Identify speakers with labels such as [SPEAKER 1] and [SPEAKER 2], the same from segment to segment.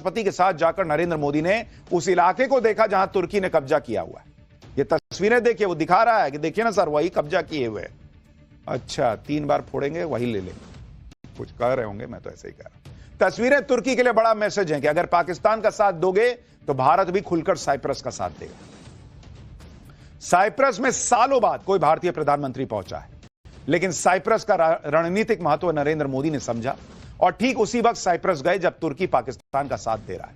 [SPEAKER 1] राष्ट्रपति के साथ जाकर नरेंद्र मोदी ने उस इलाके को देखा जहां तुर्की ने कब्जा किया हुआ है। ये तस्वीरें देखिए, वो दिखा रहा है कि देखिए ना सर, वही कब्जा किए हुए। अच्छा, 3 बार फोड़ेंगे वही ले लेंगे, कुछ कह रहे होंगे, मैं तो ऐसे ही कह रहा हूं। तस्वीरें तुर्की के लिए बड़ा मैसेज है कि अगर पाकिस्तान का साथ दोगे तो भारत भी खुलकर साइप्रस का साथ देगा। साइप्रस में सालों बाद कोई भारतीय प्रधानमंत्री पहुंचा है, लेकिन साइप्रस का रणनीतिक महत्व नरेंद्र मोदी ने समझा और ठीक उसी वक्त साइप्रस गए जब तुर्की पाकिस्तान का साथ दे रहा है।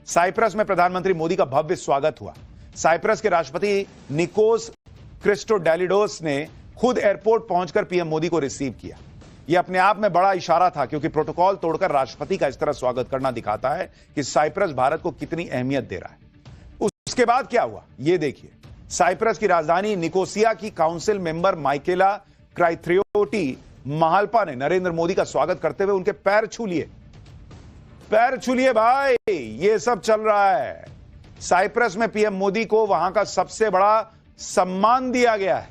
[SPEAKER 1] साइप्रस में प्रधानमंत्री मोदी का भव्य स्वागत हुआ। साइप्रस के राष्ट्रपति निकोस क्रिस्टोडेलिडोस ने खुद एयरपोर्ट पहुंचकर पीएम मोदी को रिसीव किया। यह अपने आप में बड़ा इशारा था, क्योंकि प्रोटोकॉल तोड़कर राष्ट्रपति का इस तरह स्वागत करना दिखाता है कि साइप्रस भारत को कितनी अहमियत दे रहा है। उसके बाद क्या हुआ यह देखिए। साइप्रस की राजधानी निकोसिया की काउंसिल मेंबर माइकेला क्राइथ्रियोटी महाल्पा ने नरेंद्र मोदी का स्वागत करते हुए उनके पैर छू लिए। पैर छू लिए भाई, ये सब चल रहा है। साइप्रस में पीएम मोदी को वहां का सबसे बड़ा सम्मान दिया गया है।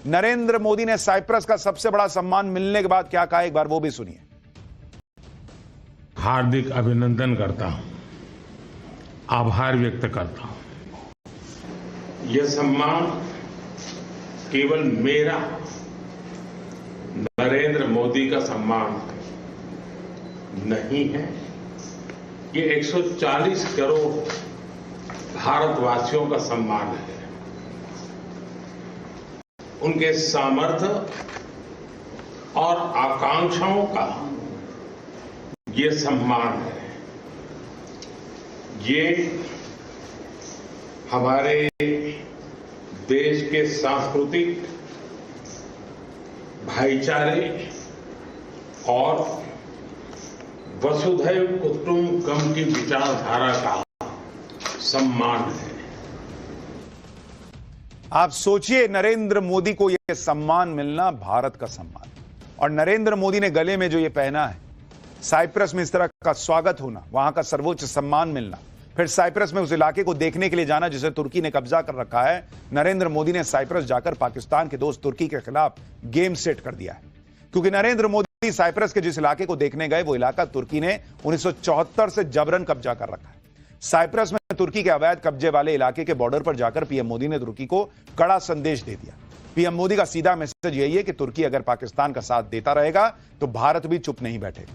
[SPEAKER 1] नरेंद्र मोदी ने साइप्रस का सबसे बड़ा सम्मान मिलने के बाद क्या कहा, एक बार वो भी सुनिए।
[SPEAKER 2] हार्दिक अभिनंदन करता हूं, आभार व्यक्त करता हूं। यह सम्मान केवल मेरा, नरेंद्र मोदी का सम्मान नहीं है, ये 140 करोड़ भारतवासियों का सम्मान है। उनके सामर्थ्य और आकांक्षाओं का ये सम्मान है। ये हमारे देश के सांस्कृतिक भाईचारे और वसुधैव कुटुंबकम की विचारधारा का सम्मान है।
[SPEAKER 1] आप सोचिए, नरेंद्र मोदी को यह सम्मान मिलना, भारत का सम्मान। और नरेंद्र मोदी ने गले में जो ये पहना है, साइप्रस में इस तरह का स्वागत होना, वहां का सर्वोच्च सम्मान मिलना, फिर साइप्रस में उस इलाके को देखने के लिए जाना जिसे तुर्की ने कब्जा कर रखा है। नरेंद्र मोदी ने साइप्रस जाकर पाकिस्तान के दोस्त तुर्की के खिलाफ गेम सेट कर दिया है, क्योंकि नरेंद्र मोदी साइप्रस के जिस इलाके को देखने गए वो इलाका तुर्की ने 1974 से जबरन कब्जा कर रखा है। साइप्रस में तुर्की के अवैध कब्जे वाले इलाके के बॉर्डर पर जाकर पीएम मोदी ने तुर्की को कड़ा संदेश दे दिया। पीएम मोदी का सीधा मैसेज यही है कि तुर्की अगर पाकिस्तान का साथ देता रहेगा तो भारत भी चुप नहीं बैठेगा।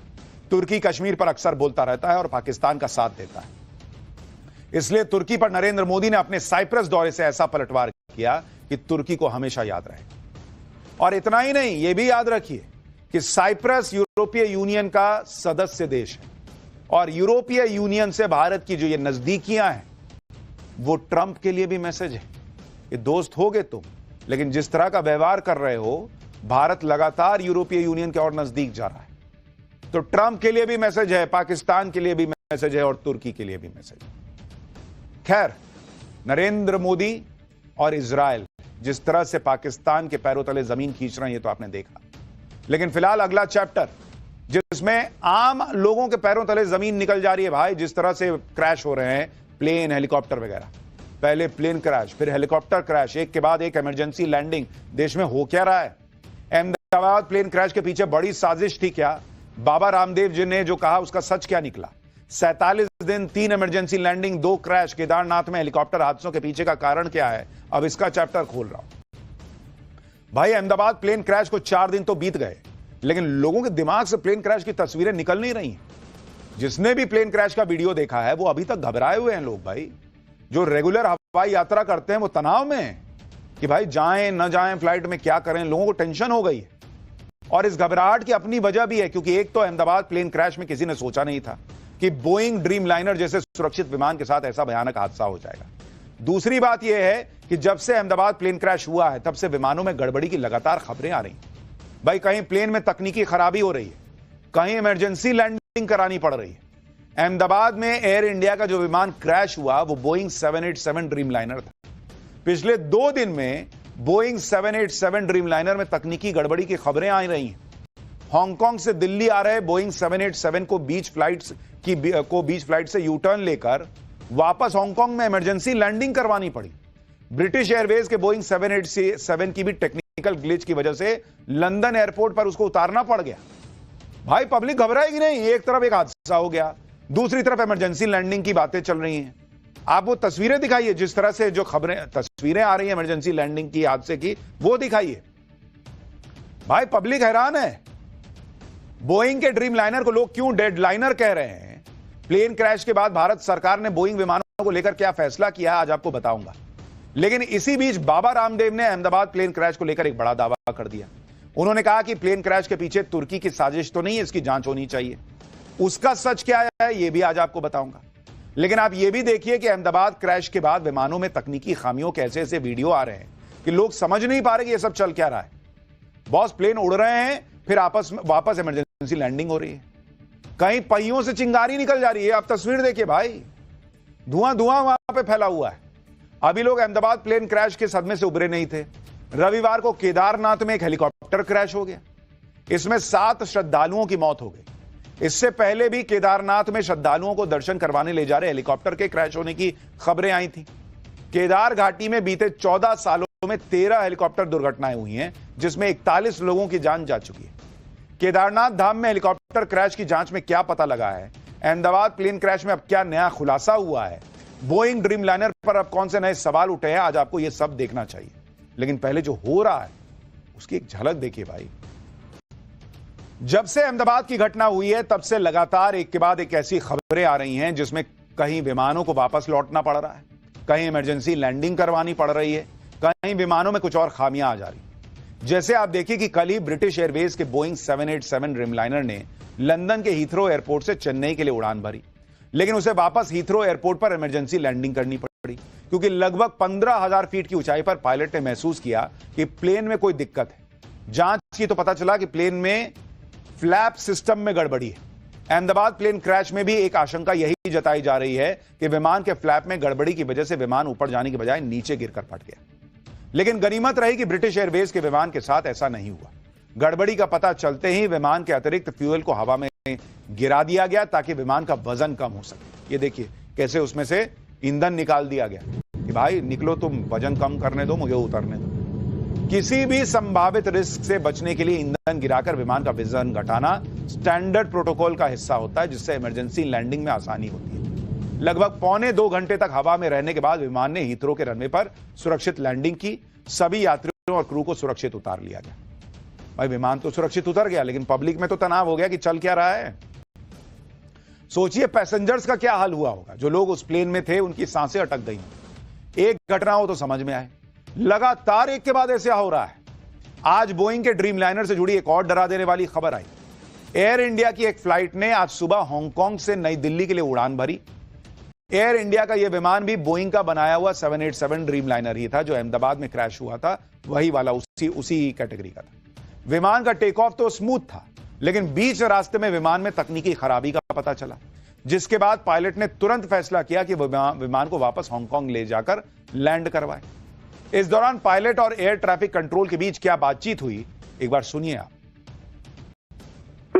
[SPEAKER 1] तुर्की कश्मीर पर अक्सर बोलता रहता है और पाकिस्तान का साथ देता है, इसलिए तुर्की पर नरेंद्र मोदी ने अपने साइप्रस दौरे से ऐसा पलटवार किया कि तुर्की को हमेशा याद रहेगा। और इतना ही नहीं, यह भी याद रखिए कि साइप्रस यूरोपीय यूनियन का सदस्य देश है और यूरोपीय यूनियन से भारत की जो ये नजदीकियां हैं वो ट्रंप के लिए भी मैसेज है। ये दोस्त होगे तुम, लेकिन जिस तरह का व्यवहार कर रहे हो, भारत लगातार यूरोपीय यूनियन के और नजदीक जा रहा है। तो ट्रंप के लिए भी मैसेज है, पाकिस्तान के लिए भी मैसेज है और तुर्की के लिए भी मैसेज है। खैर, नरेंद्र मोदी और इजराइल जिस तरह से पाकिस्तान के पैरों तले जमीन खींच रहे हैं, ये तो आपने देखा। लेकिन फिलहाल अगला चैप्टर जिसमें आम लोगों के पैरों तले जमीन निकल जा रही है भाई, जिस तरह से क्रैश हो रहे हैं प्लेन, हेलीकॉप्टर वगैरह। पहले प्लेन क्रैश, फिर हेलीकॉप्टर क्रैश, एक के बाद एक इमरजेंसी लैंडिंग। देश में हो क्या रहा है? अहमदाबाद प्लेन क्रैश के पीछे बड़ी साजिश थी क्या? बाबा रामदेव जी ने जो कहा उसका सच क्या निकला? 47 दिन, 3 इमरजेंसी लैंडिंग, 2 क्रैश, केदारनाथ में हेलीकॉप्टर हादसों के पीछे का कारण क्या है? अब इसका चैप्टर खोल रहा हूं भाई। अहमदाबाद प्लेन क्रैश को 4 दिन तो बीत गए, लेकिन लोगों के दिमाग से प्लेन क्रैश की तस्वीरें निकल नहीं रही। जिसने भी प्लेन क्रैश का वीडियो देखा है वो अभी तक घबराए हुए हैं लोग भाई। जो रेगुलर हवाई यात्रा करते हैं वो तनाव में है कि भाई जाएं न जाएं फ्लाइट में, क्या करें। लोगों को टेंशन हो गई है और इस घबराहट की अपनी वजह भी है, क्योंकि एक तो अहमदाबाद प्लेन क्रैश में किसी ने सोचा नहीं था कि बोइंग ड्रीम लाइनर जैसे सुरक्षित विमान के साथ ऐसा भयानक हादसा हो जाएगा। दूसरी बात यह है कि जब से अहमदाबाद प्लेन क्रैश हुआ है तब से विमानों में गड़बड़ी की लगातार खबरें आ रही भाई। कहीं प्लेन में तकनीकी खराबी हो रही है, कहीं इमरजेंसी लैंडिंग करानी पड़ रही है। अहमदाबाद में एयर इंडिया का जो विमान क्रैश हुआ वो बोइंग 787 ड्रीम लाइनर था। पिछले 2 दिन में बोइंग 787 ड्रीम लाइनर में तकनीकी गड़बड़ी की खबरें आ रही हैं। हांगकांग से दिल्ली आ रहे बोइंग 787 को बीच फ्लाइट से यू टर्न लेकर वापस हांगकांग में इमरजेंसी लैंडिंग करवानी पड़ी। ब्रिटिश एयरवेज के बोइंग 787 की भी टेक्निकल ग्लिच की वजह से लंदन एयरपोर्ट पर उसको उतारना पड़ गया। भाई पब्लिक घबराएगी नहीं, एक तरफ एक हादसा हो गया, दूसरी तरफ इमरजेंसी लैंडिंग की बातें चल रही हैं। आप वो तस्वीरें दिखाइए, जिस तरह से जो तस्वीरें आ रही हैं इमरजेंसी लैंडिंग की, हादसे की, वो दिखाइए। भाई पब्लिक हैरान है। बोइंग के ड्रीम लाइनर को लोग क्यों डेड लाइनर कह रहे हैं? प्लेन क्रैश के बाद भारत सरकार ने बोइंग विमानों को लेकर क्या फैसला किया आज आपको बताऊंगा। लेकिन इसी बीच बाबा रामदेव ने अहमदाबाद प्लेन क्रैश को लेकर एक बड़ा दावा कर दिया। उन्होंने कहा कि प्लेन क्रैश के पीछे तुर्की की साजिश तो नहीं है, इसकी जांच होनी चाहिए। उसका सच क्या है यह भी आज आपको बताऊंगा। लेकिन आप यह भी देखिए कि अहमदाबाद क्रैश के बाद विमानों में तकनीकी खामियों के ऐसे ऐसे वीडियो आ रहे हैं कि लोग समझ नहीं पा रहे कि यह सब चल क्या रहा है। बॉस प्लेन उड़ रहे हैं, फिर वापस इमरजेंसी लैंडिंग हो रही है, कहीं पहियों से चिंगारी निकल जा रही है। आप तस्वीर देखिए भाई, धुआं वहां पे फैला हुआ है। अभी लोग अहमदाबाद प्लेन क्रैश के सदमे से उभरे नहीं थे। रविवार को केदारनाथ में एक हेलीकॉप्टर क्रैश हो गया, इसमें 7 श्रद्धालुओं की मौत हो गई। इससे पहले भी केदारनाथ में श्रद्धालुओं को दर्शन करवाने ले जा रहे हेलीकॉप्टर के क्रैश होने की खबरें आई थी। केदार घाटी में बीते 14 सालों में 13 हेलीकॉप्टर दुर्घटनाएं हुई हैं, जिसमें 41 लोगों की जान जा चुकी है। केदारनाथ धाम में हेलीकॉप्टर क्रैश की जांच में क्या पता लगा है? अहमदाबाद प्लेन क्रैश में अब क्या नया खुलासा हुआ है? बोइंग ड्रीम लाइनर पर अब कौन से नए सवाल उठे हैं? आज आपको यह सब देखना चाहिए। लेकिन पहले जो हो रहा है उसकी एक झलक देखिए भाई। जब से अहमदाबाद की घटना हुई है तब से लगातार एक के बाद एक ऐसी खबरें आ रही हैं जिसमें कहीं विमानों को वापस लौटना पड़ रहा है, कहीं इमरजेंसी लैंडिंग करवानी पड़ रही है, कहीं विमानों में कुछ और खामियां आ जा रही। जैसे आप देखिए कि कल ही ब्रिटिश एयरवेज के बोइंग 787 ड्रीमलाइनर ने लंदन के हीथ्रो एयरपोर्ट से चेन्नई के लिए उड़ान भरी, लेकिन उसे वापस हीथ्रो एयरपोर्ट पर इमरजेंसी लैंडिंग करनी पड़ी क्योंकि लगभग 15,000 फीट की ऊंचाई पर पायलट ने महसूस किया कि प्लेन में कोई दिक्कत है। जांच की तो पता चला कि प्लेन में फ्लैप सिस्टम में गड़बड़ी है। अहमदाबाद प्लेन क्रैश में भी एक आशंका यही जताई जा रही है कि विमान के फ्लैप में गड़बड़ी की वजह से विमान ऊपर जाने की बजाय नीचे गिरकर फट गया। लेकिन गनीमत रही कि ब्रिटिश एयरवेज के विमान के साथ ऐसा नहीं हुआ। गड़बड़ी का पता चलते ही विमान के अतिरिक्त फ्यूल को हवा में गिरा दिया गया ताकि विमान का वजन कम हो सके। ये देखिए कैसे उसमें से ईंधन निकाल दिया गया कि भाई निकलो, तुम वजन कम करने दो, मुझे उतरने दो। किसी भी संभावित रिस्क से बचने के लिए ईंधन गिराकर विमान का वजन घटाना स्टैंडर्ड प्रोटोकॉल का हिस्सा होता है, जिससे इमरजेंसी लैंडिंग में आसानी होती है। लगभग 1.25 घंटे तक हवा में रहने के बाद विमान ने हीथ्रो के रनवे पर सुरक्षित लैंडिंग की। सभी यात्रियों और क्रू को सुरक्षित उतार लिया गया। भाई विमान तो सुरक्षित उतर गया, लेकिन पब्लिक में तो तनाव हो गया कि चल क्या रहा है। सोचिए पैसेंजर्स का क्या हाल हुआ होगा। जो लोग उस प्लेन में थे उनकी सांसें अटक गई। एक घटना हो तो समझ में आए, लगातार एक के बाद ऐसे हो रहा है। आज बोइंग के ड्रीम लाइनर से जुड़ी एक और डरा देने वाली खबर आई। एयर इंडिया की एक फ्लाइट ने आज सुबह हांगकांग से नई दिल्ली के लिए उड़ान भरी। एयर इंडिया का यह विमान भी बोइंग का बनाया हुआ 787 ड्रीम लाइनर ही था जो अहमदाबाद में क्रैश हुआ था, वही वाला, उसी कैटेगरी का था। विमान का टेक ऑफ तो स्मूथ था, लेकिन बीच रास्ते में विमान में तकनीकी खराबी का पता चला, जिसके बाद पायलट ने तुरंत फैसला किया कि विमान को वापस हांगकांग ले जाकर लैंड करवाए। इस दौरान पायलट और एयर ट्रैफिक कंट्रोल के बीच क्या बातचीत हुई, एक बार सुनिए आप।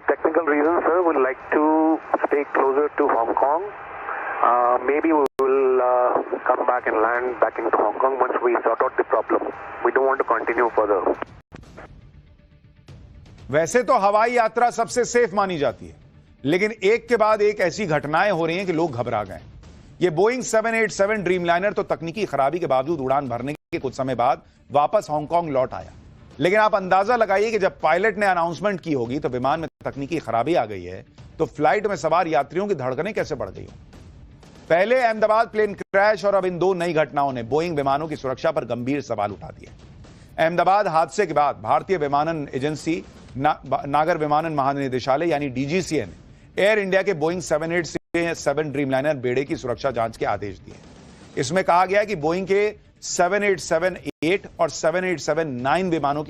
[SPEAKER 3] Technical reasons, sir, we'd like to stay closer to Hong Kong. Maybe we will come back and land back into Hong Kong once we sort out the problem. We don't want to continue further.
[SPEAKER 1] वैसे तो हवाई यात्रा सबसे safe मानी जाती है, लेकिन एक के बाद एक ऐसी घटनाएं हो रही हैं कि लोग घबरा गए। ये बोइंग 787 ड्रीमलाइनर तो तकनीकी खराबी के बावजूद उड़ान भरने के कुछ समय बाद वापस हांगकांग लौट आया। लेकिन आप अंदाजा लगाइए कि जब पायलट ने अनाउंसमेंट की होगी तो विमान में तकनीकी खराबी आ गई है, तो फ्लाइट में सवार यात्रियों की धड़कनें कैसे बढ़ गई। पहले अहमदाबाद प्लेन क्रैश और अब इन 2 नई घटनाओं ने बोइंग विमानों की सुरक्षा पर गंभीर सवाल उठा दिए। अहमदाबाद हादसे के बाद भारतीय विमानन एजेंसी नागर विमानन महानिदेशालय यानी डीजीसीए ने एयर इंडिया के बोइंग 787 ड्रीमलाइनर बेड़े की सुरक्षा जांच के आदेश दिए। इसमें कहा गया है कि बोइंग के 787-8 और 787-9 विमानों